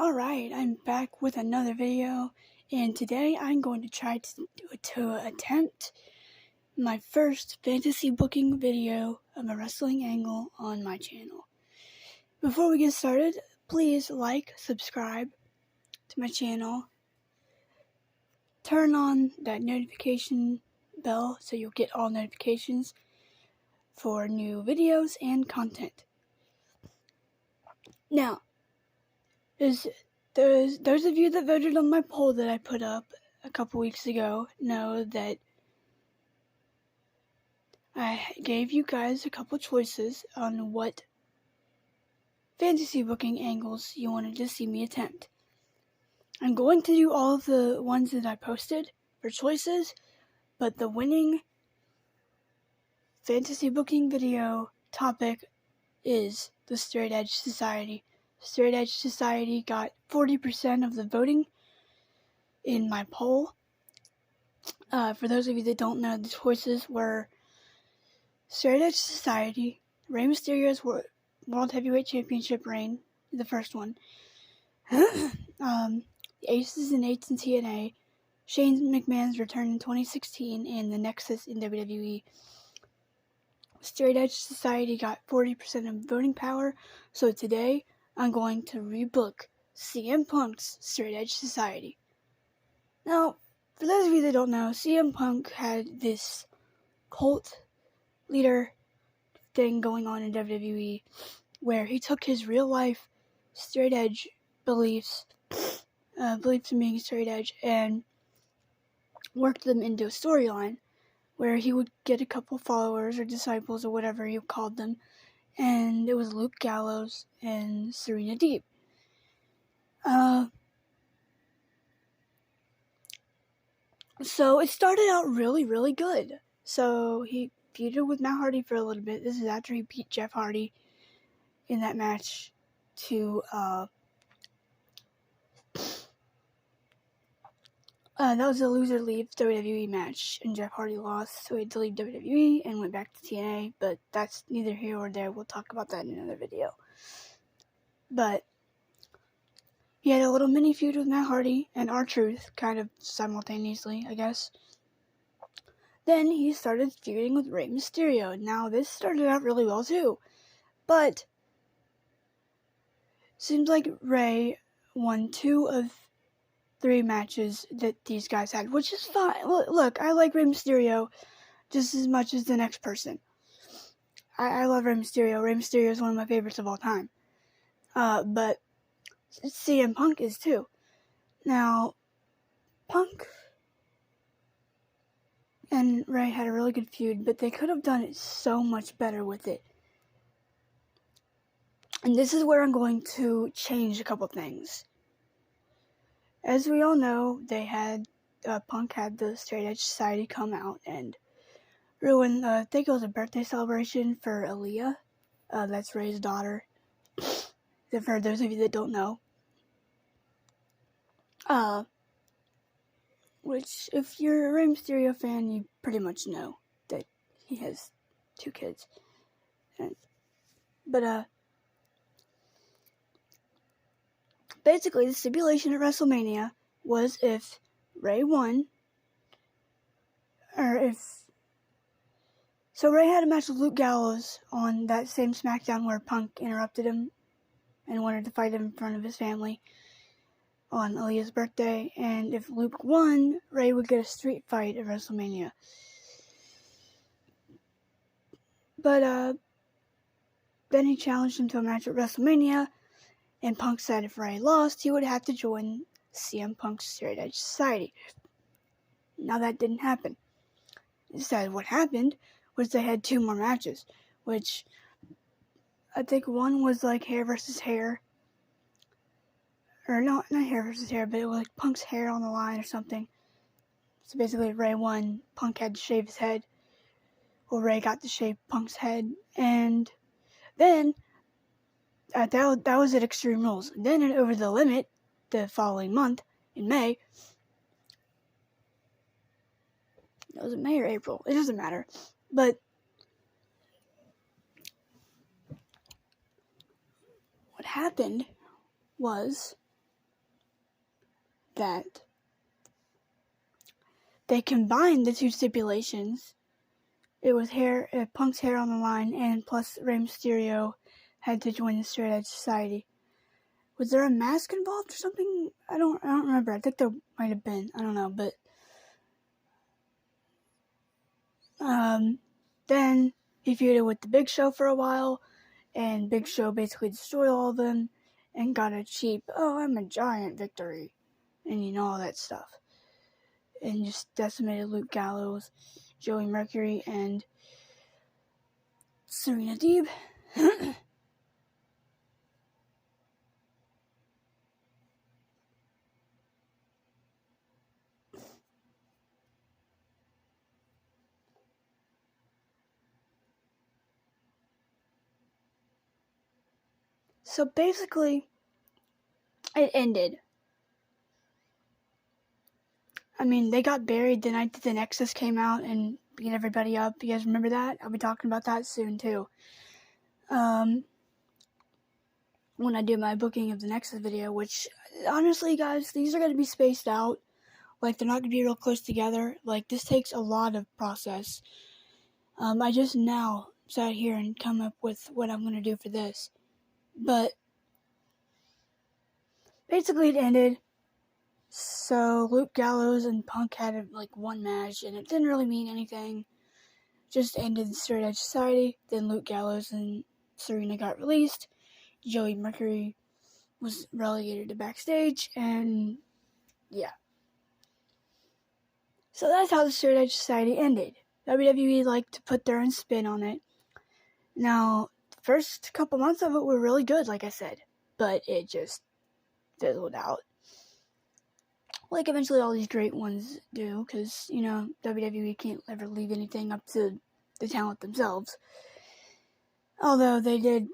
Alright, I'm back with another video, and today I'm going to try to attempt my first fantasy booking video of a wrestling angle on my channel. Before we get started, please like, subscribe to my channel, turn on that notification bell so you'll get all notifications for new videos and content. Now, those of you that voted on my poll that I put up a couple weeks ago know that I gave you guys a couple choices on what fantasy booking angles you wanted to see me attempt. I'm going to do all of the ones that I posted for choices, but the winning fantasy booking video topic is the Straight Edge Society. Straight Edge Society got 40% of the voting in my poll. For those of you that don't know, the choices were Straight Edge Society, Rey Mysterio's World Heavyweight Championship reign, the first one, the Aces and Eights in TNA, Shane McMahon's return in 2016, and the Nexus in WWE. Straight Edge Society got 40% of voting power, so today I'm going to rebook CM Punk's Straight Edge Society. Now, for those of you that don't know, CM Punk had this cult leader thing going on in WWE where he took his real life straight edge beliefs in being straight edge, and worked them into a storyline where he would get a couple followers or disciples or whatever you called them, and it was Luke Gallows and Serena Deeb. So it started out really, really good. So he feuded with Matt Hardy for a little bit. This is after he beat Jeff Hardy in that match to, that was a loser leaves WWE match, and Jeff Hardy lost, so he had to leave WWE and went back to TNA, but that's neither here or there. We'll talk about that in another video. But he had a little mini feud with Matt Hardy and R-Truth, kind of simultaneously, I guess. Then he started feuding with Rey Mysterio. Now, this started out really well, too. But seems like Rey won 2 of 3 matches that these guys had, which is fine. Look, I like Rey Mysterio just as much as the next person. I love Rey Mysterio. Rey Mysterio is one of my favorites of all time. But CM Punk is too. Now, Punk and Rey had a really good feud, but they could have done it so much better with it. And this is where I'm going to change a couple things. As we all know, Punk had the Straight Edge Society come out and ruin, I think it was a birthday celebration for Aaliyah. That's Rey's daughter. For those of you that don't know. Which, if you're a Rey Mysterio fan, you pretty much know that he has 2 kids. Basically, the stipulation at WrestleMania was if Rey won, so Rey had a match with Luke Gallows on that same SmackDown where Punk interrupted him and wanted to fight him in front of his family on Aaliyah's birthday, and if Luke won, Rey would get a street fight at WrestleMania. But, then he challenged him to a match at WrestleMania, and Punk said if Rey lost, he would have to join CM Punk's Straight Edge Society. Now that didn't happen. Instead, what happened was they had 2 more matches, which I think one was like hair versus hair. Or not hair versus hair, but it was like Punk's hair on the line or something. So basically, if Rey won, Punk had to shave his head. Well, Rey got to shave Punk's head. And then that was at Extreme Rules. Then at Over the Limit, the following month, in May, was it May or April? It doesn't matter. But what happened was that they combined the two stipulations. It was Punk's hair on the line, and plus Rey Mysterio had to join the Straight Edge Society. Was there a mask involved or something? I don't remember. I think there might have been. I don't know, but then he feuded with the Big Show for a while, and Big Show basically destroyed all of them and got a cheap, "Oh, I'm a giant" victory, and all that stuff, and just decimated Luke Gallows, Joey Mercury, and Serena Deeb. So basically, it ended. I mean, they got buried the night that the Nexus came out and beat everybody up. You guys remember that? I'll be talking about that soon, too. When I do my booking of the Nexus video, which, honestly, guys, these are going to be spaced out. Like, they're not going to be real close together. Like, this takes a lot of process. I just now sat here and come up with what I'm going to do for this. But basically, it ended. So Luke Gallows and Punk had one match, and it didn't really mean anything. Just ended the Straight Edge Society. Then Luke Gallows and Serena got released. Joey Mercury was relegated to backstage, and yeah. So that's how the Straight Edge Society ended. WWE liked to put their own spin on it. Now, the first couple months of it were really good, like I said, but it just fizzled out. Like eventually all these great ones do, because, WWE can't ever leave anything up to the talent themselves. Although they did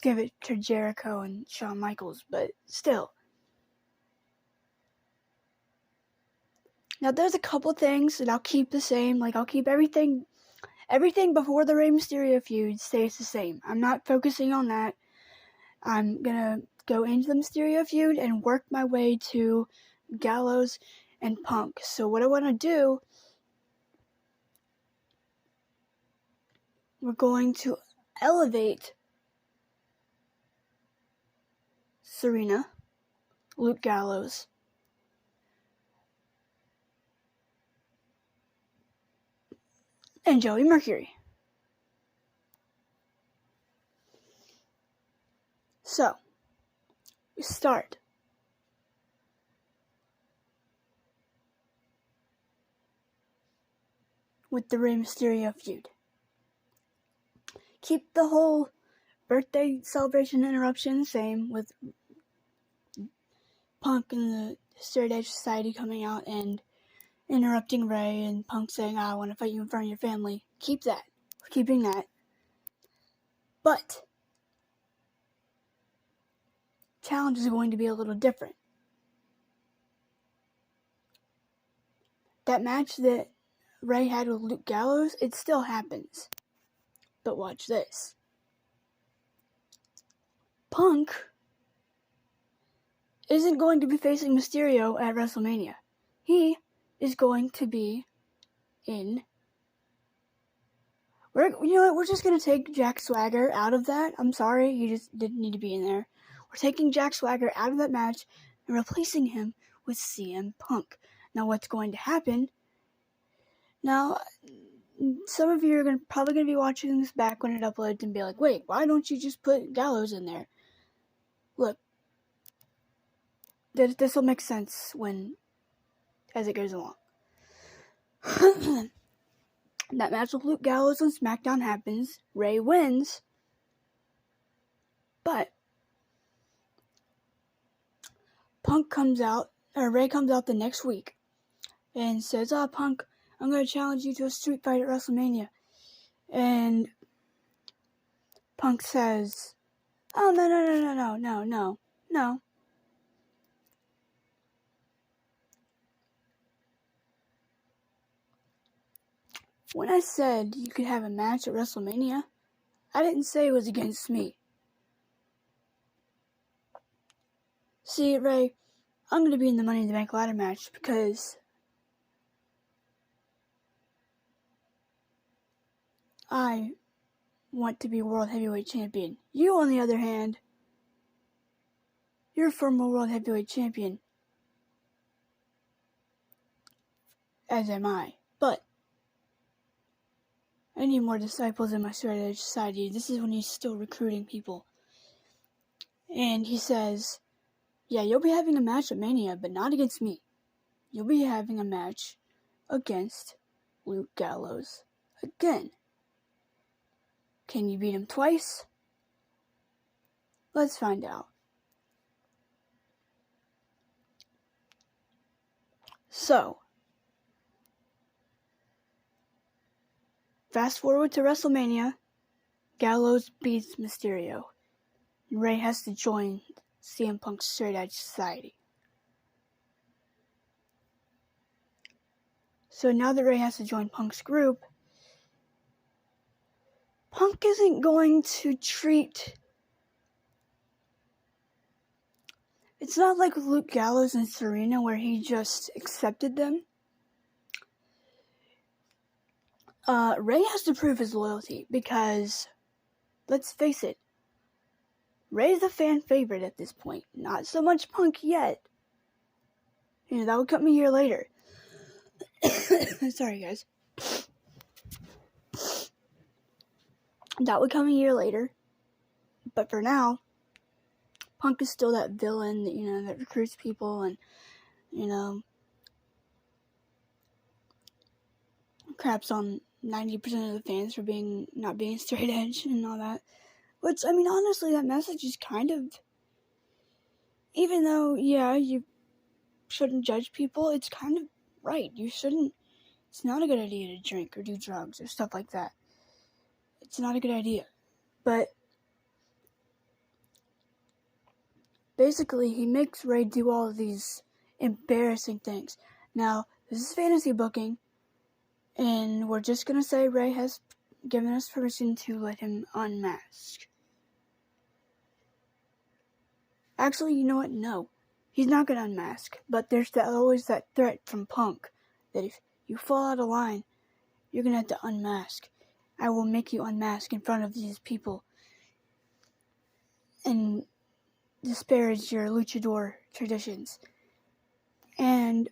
give it to Jericho and Shawn Michaels, but still. Now there's a couple things that I'll keep the same, like I'll keep everything before the Rey Mysterio feud stays the same. I'm not focusing on that. I'm gonna go into the Mysterio feud and work my way to Gallows and Punk. So what I want to do, we're going to elevate Serena, Luke Gallows, and Joey Mercury. So, we start with the Rey Mysterio feud. Keep the whole birthday celebration interruption the same, with Punk and the Straight Edge Society coming out and interrupting Rey, and Punk saying, "I want to fight you in front of your family." Keep that. We're keeping that. But challenge is going to be a little different. That match that Rey had with Luke Gallows, it still happens. But watch this. Punk isn't going to be facing Mysterio at WrestleMania. He is going to be in... We're just going to take Jack Swagger out of that. I'm sorry, he just didn't need to be in there. We're taking Jack Swagger out of that match and replacing him with CM Punk. Now, what's going to happen... Now, some of you are probably going to be watching this back when it uploads and be like, "Wait, why don't you just put Gallows in there?" Look, this will make sense as it goes along. That match with Luke Gallows on SmackDown happens. Rey wins. But Rey comes out the next week and says, "Oh, Punk, I'm going to challenge you to a street fight at WrestleMania." And Punk says, "Oh, no. When I said you could have a match at WrestleMania, I didn't say it was against me. See, Rey, I'm going to be in the Money in the Bank ladder match because I want to be World Heavyweight Champion. You, on the other hand, you're a former World Heavyweight Champion, as am I. But I need more disciples in my Straight Edge Society. This is when he's still recruiting people. And he says, yeah, you'll be having a match at Mania, but not against me. You'll be having a match against Luke Gallows again. Can you beat him twice? Let's find out. So, fast forward to WrestleMania. Gallows beats Mysterio. And Ray has to join CM Punk's Straight Edge Society. So now that Ray has to join Punk's group, Punk isn't going to treat... It's not like Luke Gallows and Serena where he just accepted them. Ray has to prove his loyalty because, let's face it, Ray's a fan favorite at this point. Not so much Punk yet. That would come a year later. Sorry, guys. That would come a year later. But for now, Punk is still that villain that, that recruits people and, craps on 90% of the fans for not being straight edge and all that. Which, honestly, that message is kind of, even though, yeah, you shouldn't judge people, it's kind of right. It's not a good idea to drink or do drugs or stuff like that. It's not a good idea. But basically, he makes Ray do all of these embarrassing things. Now, this is fantasy booking, and we're just going to say Ray has given us permission to let him unmask. Actually, you know what? No. He's not going to unmask, but there's always that threat from Punk that if you fall out of line, you're going to have to unmask. I will make you unmask in front of these people and disparage your luchador traditions. And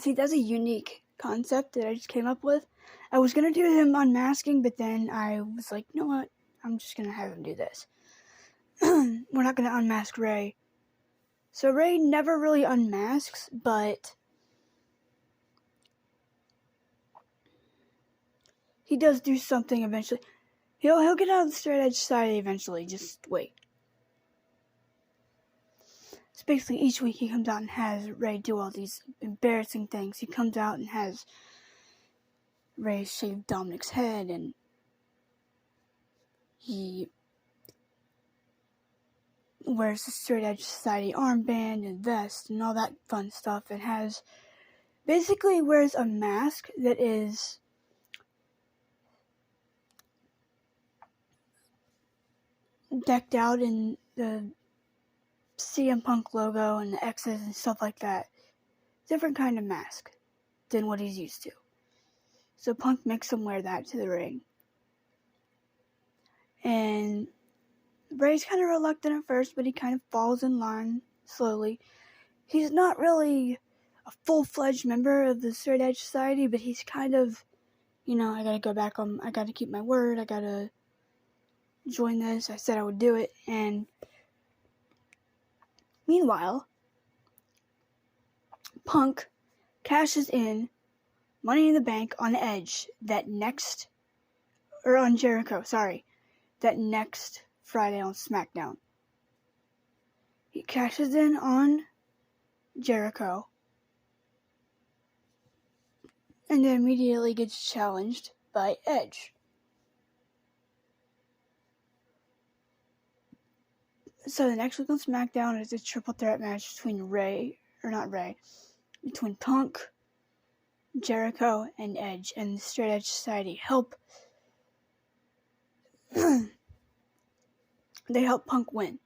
see, that's a unique concept that I just came up with. I was going to do him unmasking, but then I was like, you know what? I'm just going to have him do this. We're not going to unmask Ray. So Ray never really unmasks, but he does do something eventually. He'll get out of the Straight Edge Society eventually. Just wait. So basically, each week he comes out and has Ray do all these embarrassing things. He comes out and has Ray shave Dominic's head, and he wears the Straight Edge Society armband and vest and all that fun stuff. It basically wears a mask that is decked out in the CM Punk logo and the X's and stuff like that. Different kind of mask than what he's used to. So Punk makes him wear that to the ring. And Ray's kind of reluctant at first, but he kind of falls in line slowly. He's not really a full-fledged member of the Straight Edge Society, but he's kind of, I gotta go back on, I gotta keep my word, I gotta join this, I said I would do it, and meanwhile, Punk cashes in Money in the Bank on Edge that next Friday on SmackDown. He cashes in on Jericho and then immediately gets challenged by Edge. So the next week on SmackDown is a triple threat match between between Punk, Jericho, and Edge, and the Straight Edge Society help they help Punk win.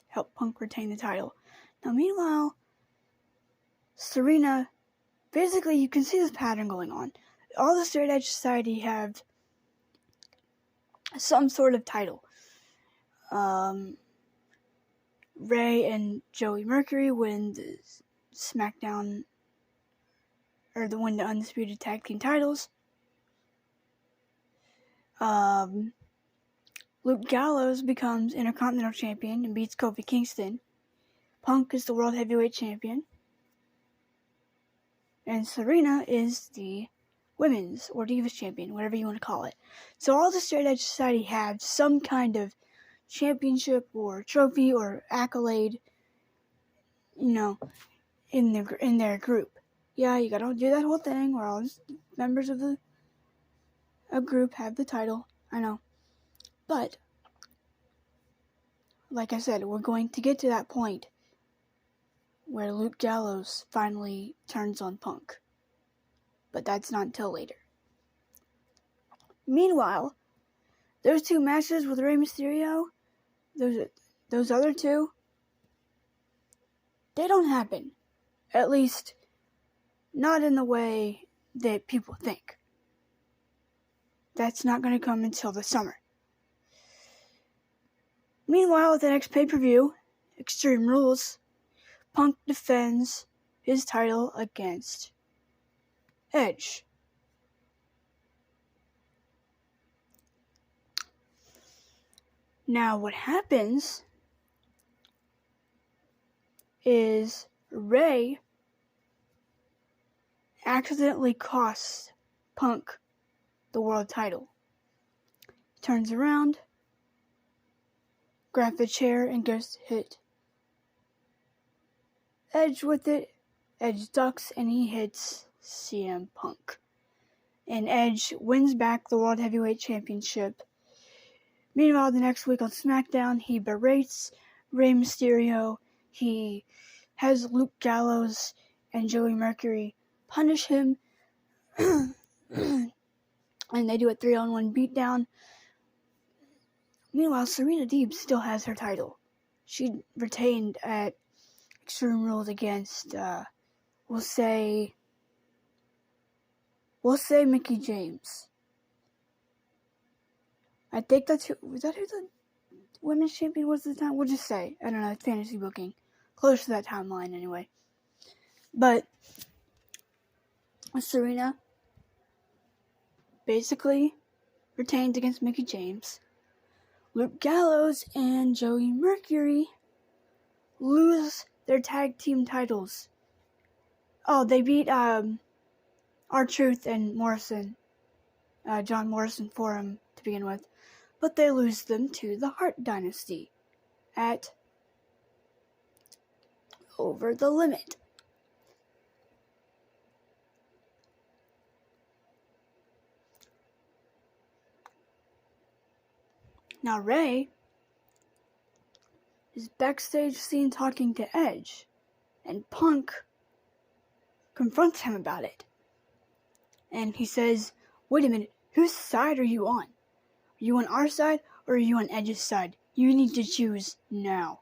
Help Punk retain the title. Now, meanwhile, Serena, basically, you can see this pattern going on. All the Straight Edge Society have some sort of title. Ray and Joey Mercury win the SmackDown, or win the Undisputed Tag Team titles. Luke Gallows becomes Intercontinental Champion and beats Kofi Kingston. Punk is the World Heavyweight Champion. And Serena is the Women's or Divas Champion, whatever you want to call it. So all the Straight Edge Society have some kind of championship or trophy or accolade, in their group. Yeah, you gotta do that whole thing where all the members of a group have the title. I know. But, like I said, we're going to get to that point where Luke Gallows finally turns on Punk. But that's not until later. Meanwhile, those two matches with Rey Mysterio, those other two, they don't happen. At least, not in the way that people think. That's not going to come until the summer. Meanwhile, at the next pay-per-view, Extreme Rules, Punk defends his title against Edge. Now, what happens is Ray accidentally costs Punk the world title. He turns around, grabs the chair, and goes to hit Edge with it. Edge ducks, and he hits CM Punk. And Edge wins back the World Heavyweight Championship. Meanwhile, the next week on SmackDown, he berates Rey Mysterio. He has Luke Gallows and Joey Mercury punish him. And they do a 3-on-1 beatdown. Meanwhile, Serena Deeb still has her title. She retained at Extreme Rules against, we'll say Mickie James. I think was that who the women's champion was at the time? We'll just say, I don't know, it's fantasy booking. Close to that timeline anyway. But Serena basically retained against Mickie James. Luke Gallows and Joey Mercury lose their tag team titles. Oh, they beat R-Truth and Morrison. John Morrison for him to begin with. But they lose them to the Hart Dynasty at Over the Limit. Now Ray is backstage seen talking to Edge, and Punk confronts him about it. And he says, "Wait a minute, whose side are you on? Are you on our side or are you on Edge's side? You need to choose now.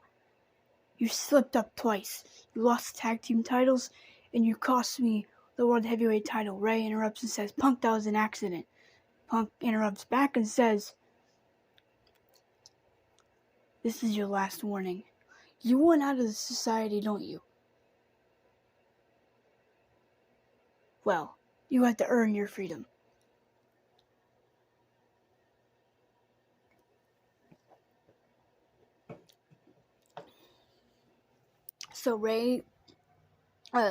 You slipped up twice. You lost tag team titles and you cost me the World Heavyweight title." Ray interrupts and says, "Punk, that was an accident." Punk interrupts back and says, "This is your last warning. You want out of the society, don't you? Well, you have to earn your freedom." So Ray,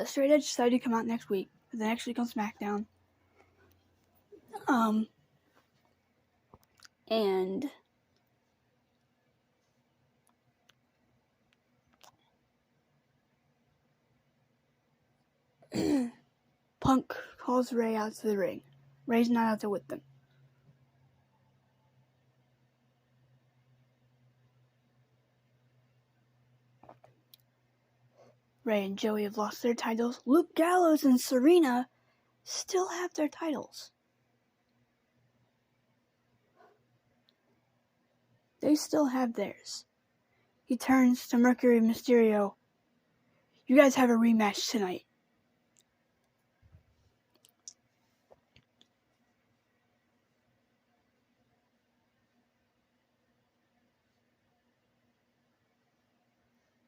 Straight Edge decided to come out next week. The next week on SmackDown. And Punk calls Ray out to the ring. Ray's not out there with them. Ray and Joey have lost their titles. Luke Gallows and Serena still have their titles. They still have theirs. He turns to Mercury Mysterio you guys have a rematch tonight.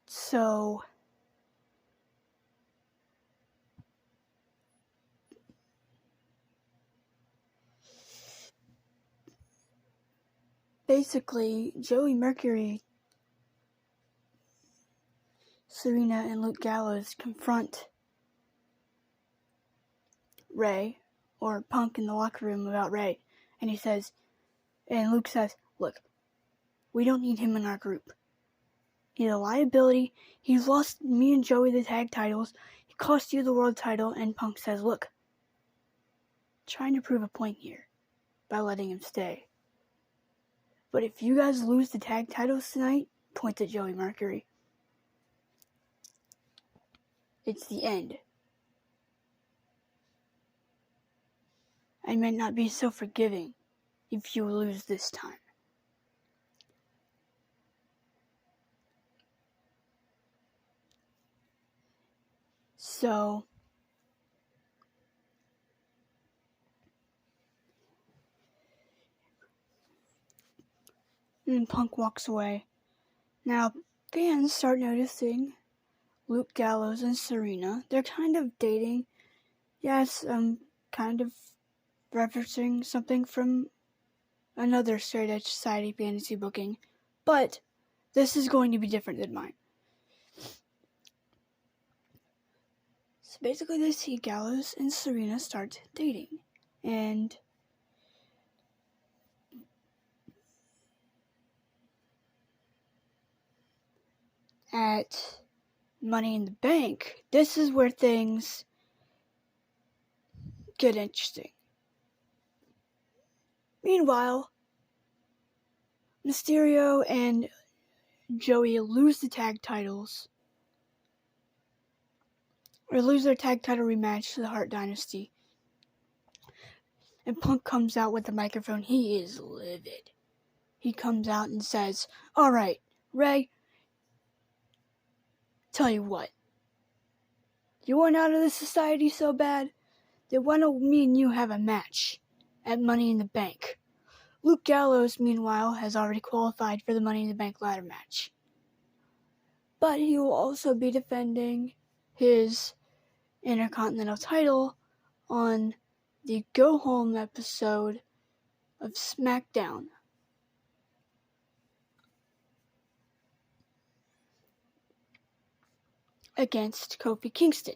So basically, Joey Mercury, Serena, and Luke Gallows confront Ray, or Punk, in the locker room about Ray. And Luke says, look, we don't need him in our group. He's a liability. He's lost me and Joey the tag titles. He cost you the world title. And Punk says, look, trying to prove a point here by letting him stay. But if you guys lose the tag titles tonight, points at Joey Mercury, it's the end. I might not be so forgiving if you lose this time. So, and Punk walks away. Now, fans start noticing Luke Gallows and Serena. They're kind of dating. Yes, I'm kind of referencing something from another Straight Edge Society fantasy booking, but this is going to be different than mine. So basically they see Gallows and Serena start dating, and at Money in the Bank, this is where things get interesting. Meanwhile, Mysterio and Joey lose the tag titles, or lose their tag title rematch to the Hart Dynasty. And Punk comes out with the microphone. He is livid. He comes out and says, alright, Ray, tell you what. You want out of this society so bad? Then why don't me and you have a match at Money in the Bank? Luke Gallows, meanwhile, has already qualified for the Money in the Bank ladder match. But he will also be defending his Intercontinental title on the Go Home episode of SmackDown. Against Kofi Kingston.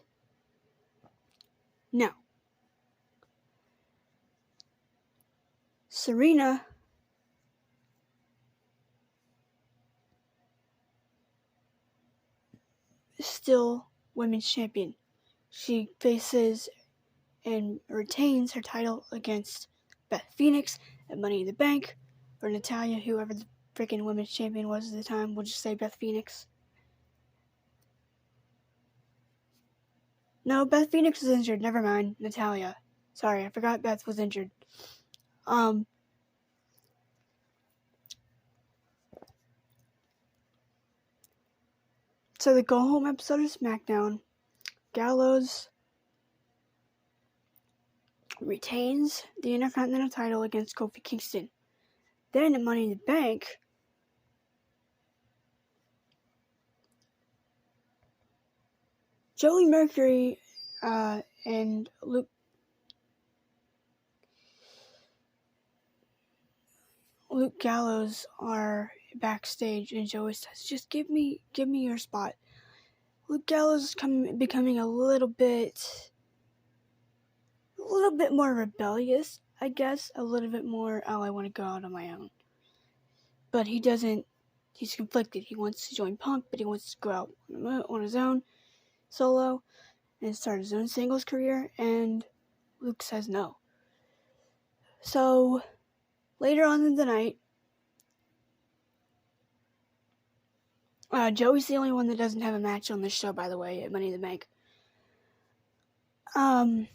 Now, Serena is still women's champion. She faces and retains her title against Beth Phoenix at Money in the Bank, or Natalya, whoever the freaking women's champion was at the time. We'll just say Beth Phoenix. No, Beth Phoenix was injured. Never mind. Natalya. Sorry, I forgot Beth was injured. So the Go Home episode of SmackDown, Gallows retains the Intercontinental title against Kofi Kingston. Then at Money in the Bank, Joey Mercury and Luke Gallows are backstage, and Joey says, "Just give me your spot." Luke Gallows is becoming a little bit more rebellious, I guess. A little bit more, I want to go out on my own. But he's conflicted. He wants to join Punk, but he wants to go out on his own, solo, and start his own singles career, and Luke says no. So, later on in the night, Joey's the only one that doesn't have a match on this show, by the way, at Money in the Bank. I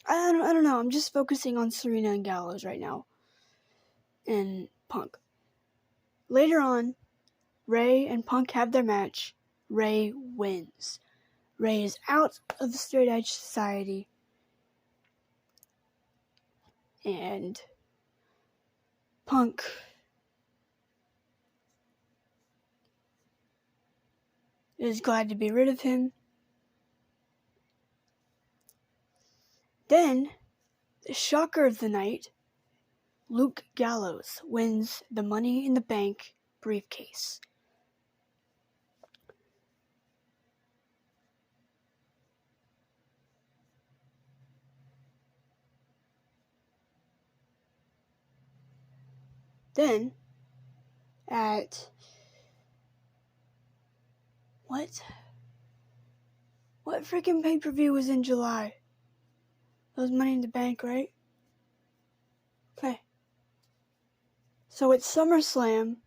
don't know, I'm just focusing on Serena and Gallows right now, and Punk. Later on, Ray and Punk have their match. Ray wins. Ray is out of the Straight Edge Society, and Punk is glad to be rid of him. Then, the shocker of the night, Luke Gallows wins the Money in the Bank briefcase. Then, at what freaking pay-per-view was in July? That was Money in the Bank, right? Okay. So at SummerSlam,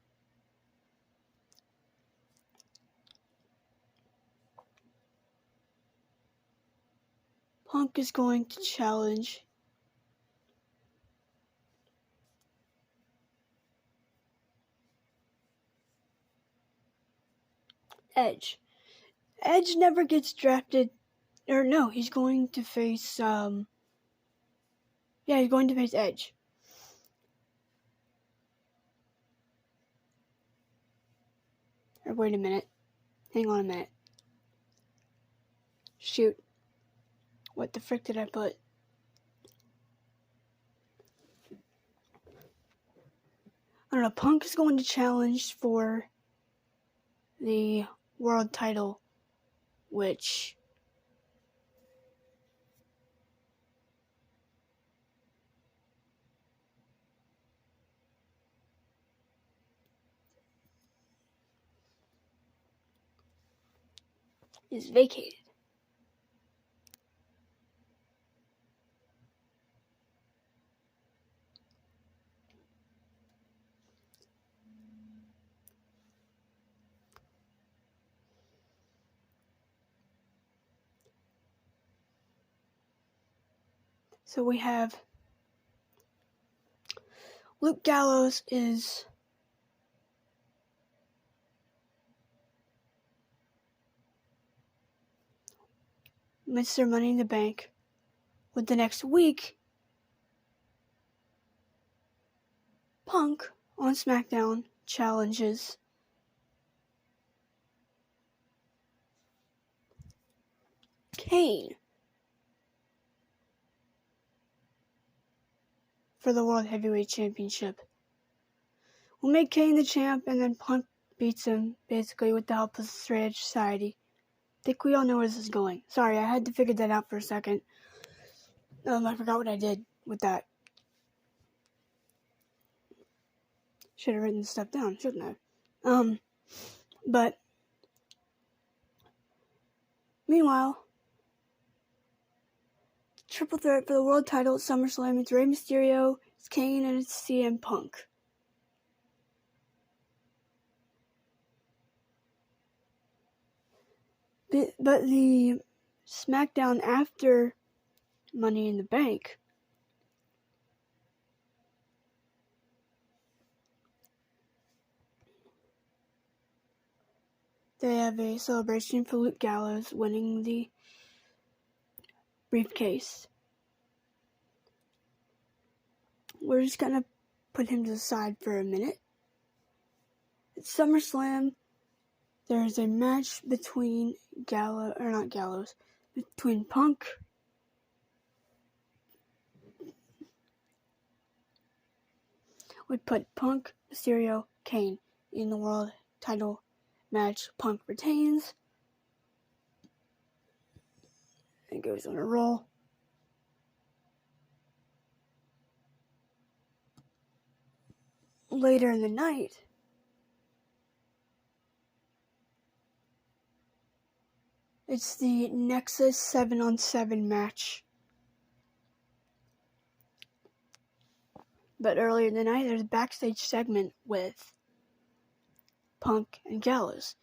Punk is going to challenge Edge. Edge never gets drafted, or no, he's going to face, he's going to face Edge. Or wait a minute. Hang on a minute. Shoot. What the frick did I put? I don't know, Punk is going to challenge for the world title, which is vacated. So we have Luke Gallows is Mr. Money in the Bank. With the next week, Punk on SmackDown challenges Kane for the World Heavyweight Championship. We'll make Kane the champ, and then Punk beats him, basically, with the help of the Straight Edge Society. I think we all know where this is going. Sorry, I had to figure that out for a second. I forgot what I did with that. Should have written stuff down, shouldn't I? But meanwhile, triple threat for the world title at SummerSlam. It's Rey Mysterio, it's Kane, and it's CM Punk. But the SmackDown after Money in the Bank, they have a celebration for Luke Gallows winning the briefcase. We're just gonna put him to the side for a minute. At SummerSlam, there's a match between between Punk would put Punk, Mysterio, Kane in the world title match. Punk retains and goes on a roll. Later in the night, it's the Nexus 7-on-7 match. But earlier in the night, there's a backstage segment with Punk and Gallows.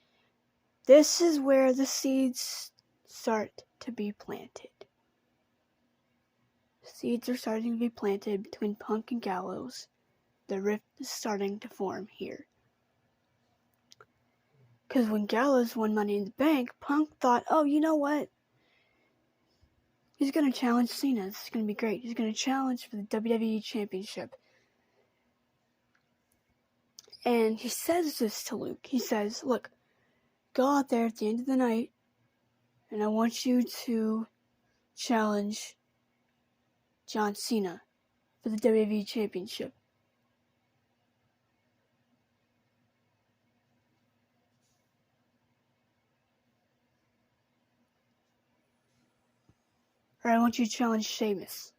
This is where the seeds start to be planted. Seeds are starting to be planted between Punk and Gallows. The rift is starting to form here. Because when Gallows won Money in the Bank, Punk thought, oh, you know what? He's going to challenge Cena. This is going to be great. He's going to challenge for the WWE Championship. And he says this to Luke. He says, look, go out there at the end of the night, and I want you to challenge John Cena for the WWE Championship. Or I want you to challenge Sheamus.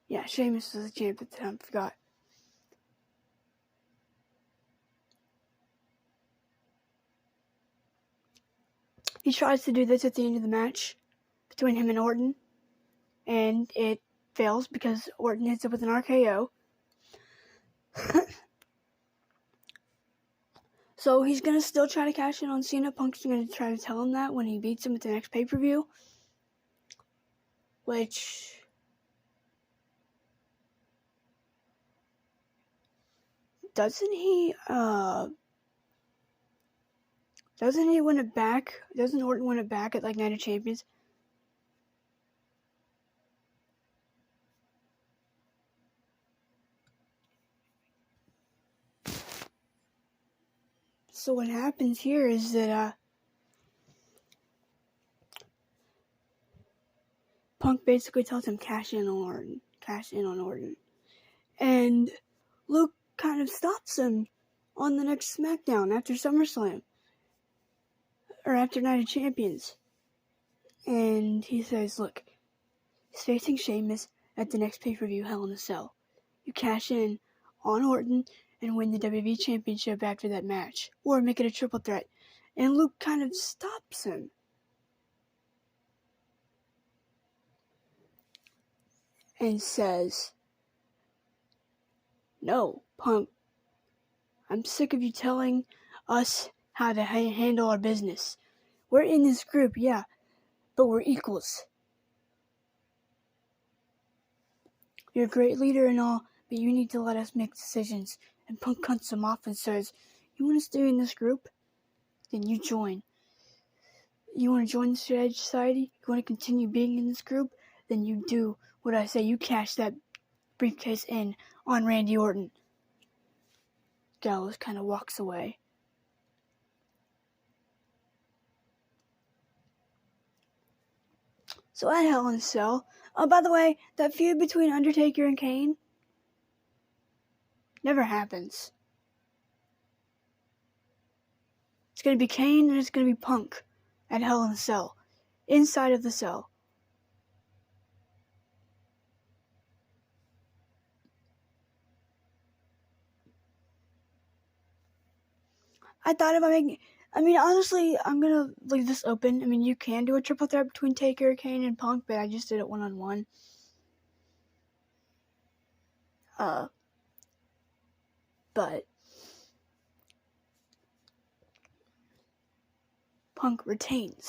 Yeah, Sheamus was the champ at the time, I forgot. He tries to do this at the end of the match between him and Orton, and it fails because Orton hits it with an RKO. So he's going to still try to cash in on Cena. Punk's going to try to tell him that when he beats him at the next pay-per-view. Which... Doesn't he win it back? Doesn't Orton win it back at like Night of Champions? So what happens here is that Punk basically tells him cash in on Orton. And Luke kind of stops him on the next SmackDown after SummerSlam. Or after Night of Champions. And he says, look, he's facing Sheamus at the next pay-per-view, Hell in a Cell. You cash in on Orton and win the WWE Championship after that match. Or make it a triple threat. And Luke kind of stops him. And says, no, Punk, I'm sick of you telling us how to handle our business. We're in this group, yeah, but we're equals. You're a great leader and all, but you need to let us make decisions. And Punk cuts him off and says, you want to stay in this group? Then you join. You want to join the Straight Edge Society? You want to continue being in this group? Then you do what I say. You cash that briefcase in on Randy Orton. Gallows kind of walks away. So at Hell in a Cell, oh, by the way, that feud between Undertaker and Kane never happens. It's going to be Kane and it's going to be Punk at Hell in a Cell, inside of the cell. I thought about making... honestly, I'm going to leave this open. You can do a triple threat between Taker, Kane, and Punk, but I just did it one-on-one. But Punk retains.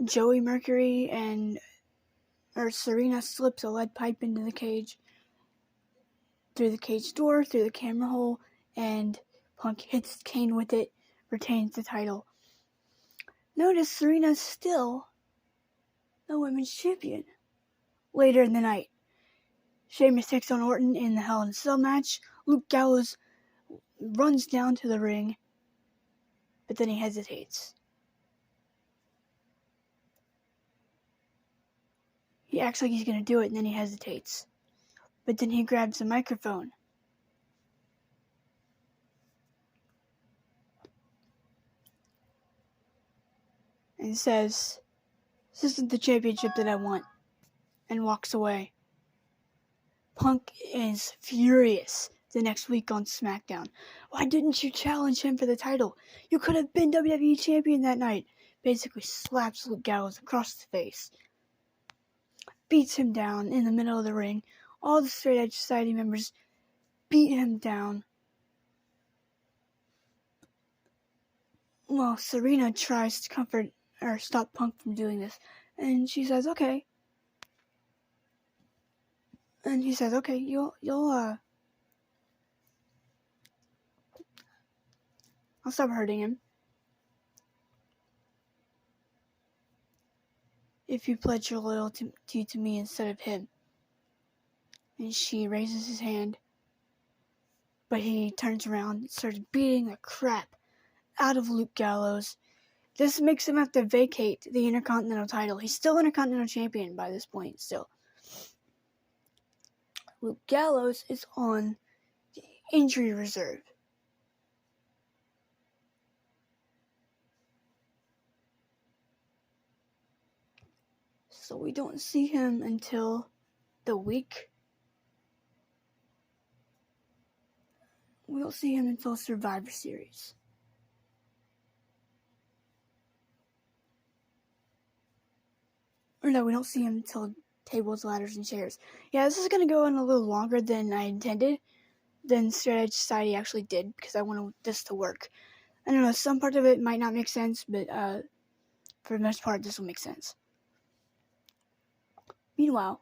Joey Mercury or Serena slips a lead pipe into the cage, through the cage door, through the camera hole, and Punk hits Kane with it, retains the title. Notice Serena's still the women's champion. Later in the night, Sheamus takes on Orton in the Hell in a Cell match. Luke Gallows runs down to the ring, but then he hesitates. He acts like he's going to do it, and then he hesitates. But then he grabs the microphone. And says, this isn't the championship that I want. And walks away. Punk is furious the next week on SmackDown. Why didn't you challenge him for the title? You could have been WWE champion that night. Basically slaps Luke Gallows across the face. Beats him down in the middle of the ring. All the Straight Edge Society members beat him down. Well, Serena tries to comfort or stop Punk from doing this. And she says, okay. And he says, okay, you'll I'll stop hurting him if you pledge your loyalty to me instead of him. And she raises his hand, but he turns around and starts beating the crap out of Luke Gallows. This makes him have to vacate the Intercontinental title. He's still Intercontinental Champion by this point, still. Luke Gallows is on the injury reserve. So we don't see him until the week. We don't see him until Survivor Series. Or no, we don't see him until Tables, Ladders, and Chairs. Yeah, this is going to go on a little longer than I intended, than Straight Edge Society actually did, because I wanted this to work. I don't know, some part of it might not make sense, but for the most part, this will make sense. Meanwhile,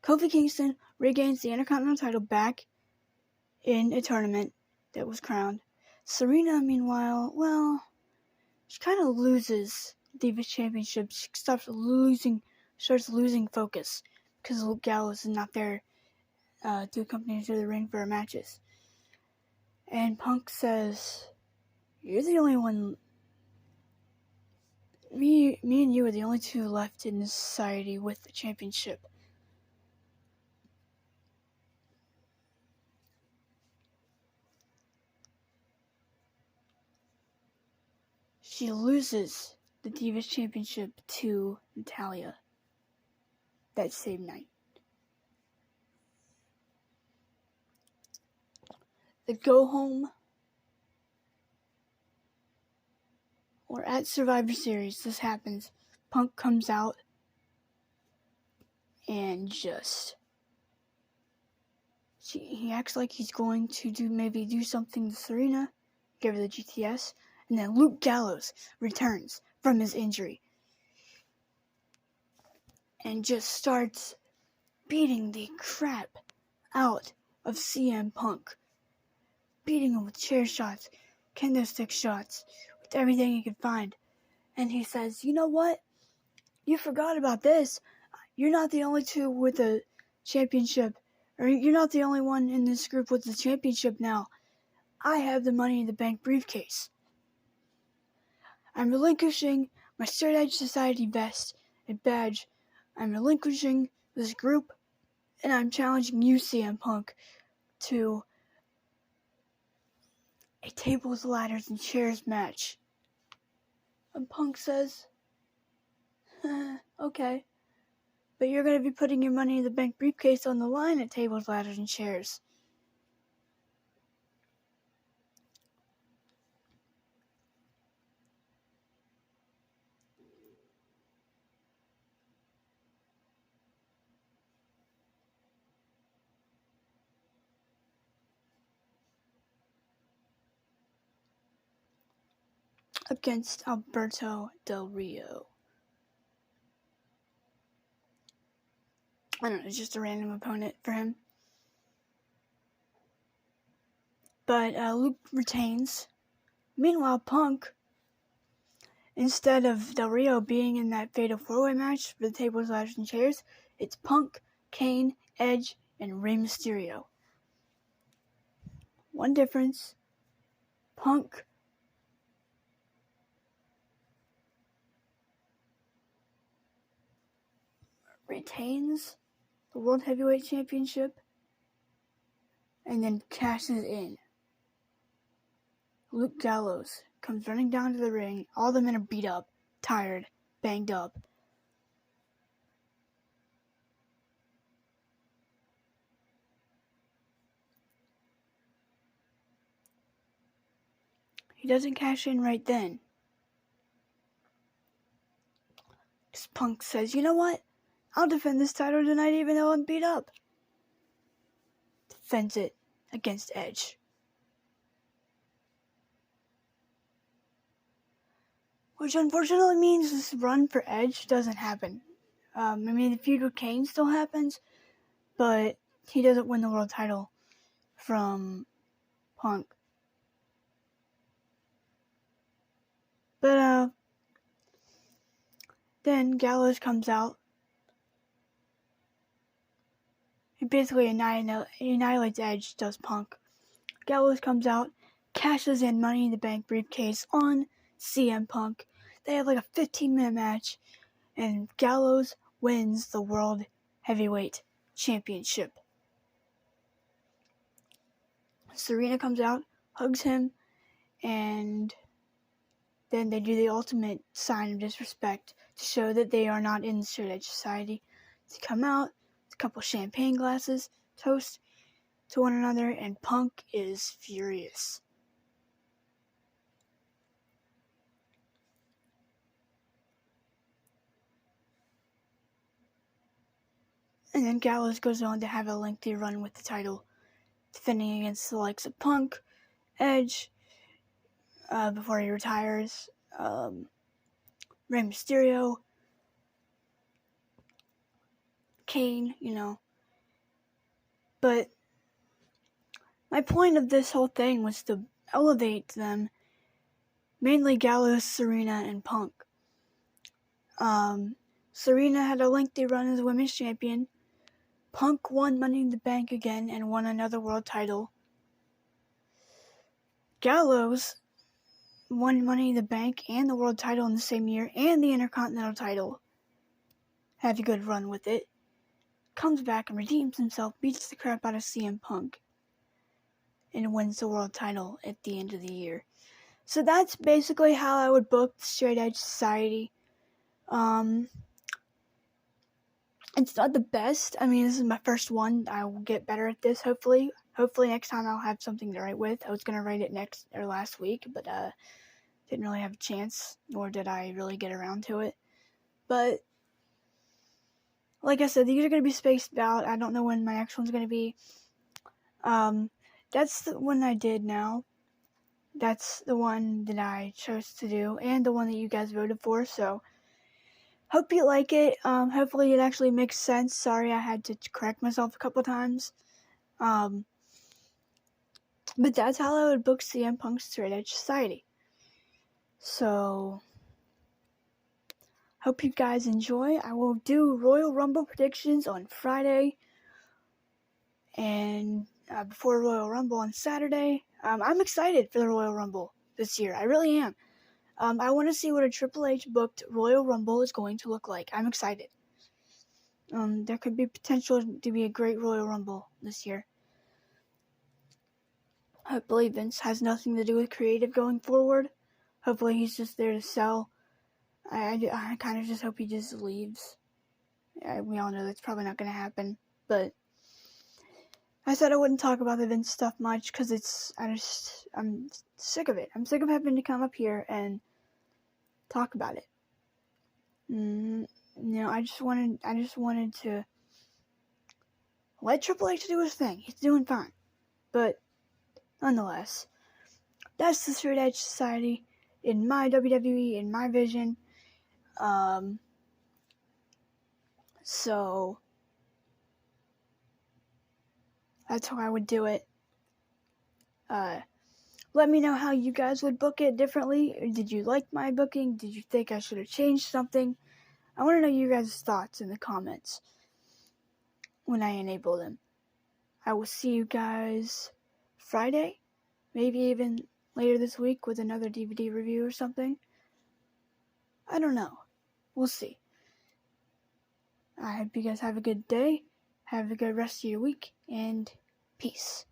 Kofi Kingston regains the Intercontinental title back in a tournament that was crowned. Serena, meanwhile, well, she kind of loses the Divas Championship. She starts losing focus because Luke Gallows is not there to accompany her to the ring for her matches. And Punk says, "You're the only one. Me and you are the only two left in this society with the championship." She loses the Divas Championship to Natalya that same night. The go home, or at Survivor Series, this happens. Punk comes out and he acts like he's going to do something to Serena, give her the GTS, and then Luke Gallows returns from his injury and just starts beating the crap out of CM Punk. Beating him with chair shots, kendo stick shots, with everything he could find. And he says, "You know what? You forgot about this. You're not the only two with the championship, or you're not the only one in this group with the championship now. I have the Money in the Bank briefcase. I'm relinquishing my Straight Edge Society vest and badge. I'm relinquishing this group, and I'm challenging you, CM Punk, to a tables, ladders, and chairs match." And Punk says, "Okay, but you're going to be putting your Money in the Bank briefcase on the line at tables, ladders, and chairs." Against Alberto Del Rio. I don't know, it's just a random opponent for him. But Luke retains. Meanwhile, Punk, instead of Del Rio being in that fatal four-way match for the tables, ladders, and chairs, it's Punk, Kane, Edge, and Rey Mysterio. One difference: Punk retains the World Heavyweight Championship and then cashes in. Luke Gallows comes running down to the ring. All the men are beat up, tired, banged up. He doesn't cash in right then. Punk says, "You know what? I'll defend this title tonight even though I'm beat up." Defends it against Edge. Which unfortunately means this run for Edge doesn't happen. The feud with Kane still happens, but he doesn't win the world title from Punk. Then Gallows comes out. He basically annihilates Edge, does Punk. Gallows comes out, cashes in Money in the Bank briefcase on CM Punk. They have like a 15-minute match, and Gallows wins the World Heavyweight Championship. Serena comes out, hugs him, and then they do the ultimate sign of disrespect to show that they are not in the Straight Edge Society. They come out, a couple champagne glasses, toast to one another, and Punk is furious. And then Gallows goes on to have a lengthy run with the title, defending against the likes of Punk, Edge, before he retires, Rey Mysterio, Kane, But my point of this whole thing was to elevate them, mainly Gallows, Serena, and Punk. Serena had a lengthy run as women's champion. Punk won Money in the Bank again and won another world title. Gallows won Money in the Bank and the world title in the same year, and the Intercontinental title. Had a good run with it. Comes back and redeems himself, beats the crap out of CM Punk, and wins the world title at the end of the year. So that's basically how I would book the Straight Edge Society. It's not the best. I mean, this is my first one. I will get better at this, hopefully. Hopefully next time I'll have something to write with. I was going to write it last week, but didn't really have a chance, nor did I really get around to it. But like I said, these are going to be spaced out. I don't know when my next one's going to be. That's the one I did now. That's the one that I chose to do, and the one that you guys voted for, so hope you like it. Hopefully it actually makes sense. Sorry I had to correct myself a couple times. But that's how I would book CM Punk's Straight Edge Society. So, hope you guys enjoy. I will do Royal Rumble predictions on Friday, and before Royal Rumble on Saturday. I'm excited for the Royal Rumble this year. I really am. I want to see what a Triple H booked Royal Rumble is going to look like. I'm excited. There could be potential to be a great Royal Rumble this year. Hopefully Vince has nothing to do with creative going forward. Hopefully he's just there to sell. I kind of just hope he just leaves. We all know that's probably not going to happen. But I said I wouldn't talk about the Vince stuff much because I'm sick of it. I'm sick of having to come up here and talk about it. I just wanted to let Triple H do his thing. He's doing fine. But nonetheless, that's the Straight Edge Society in my WWE, in my vision. So that's how I would do it. Let me know how you guys would book it differently. Did you like my booking? Did you think I should have changed something? I want to know you guys' thoughts in the comments when I enable them. I will see you guys Friday, maybe even later this week with another DVD review or something. I don't know. We'll see. I hope you guys have a good day, have a good rest of your week, and peace.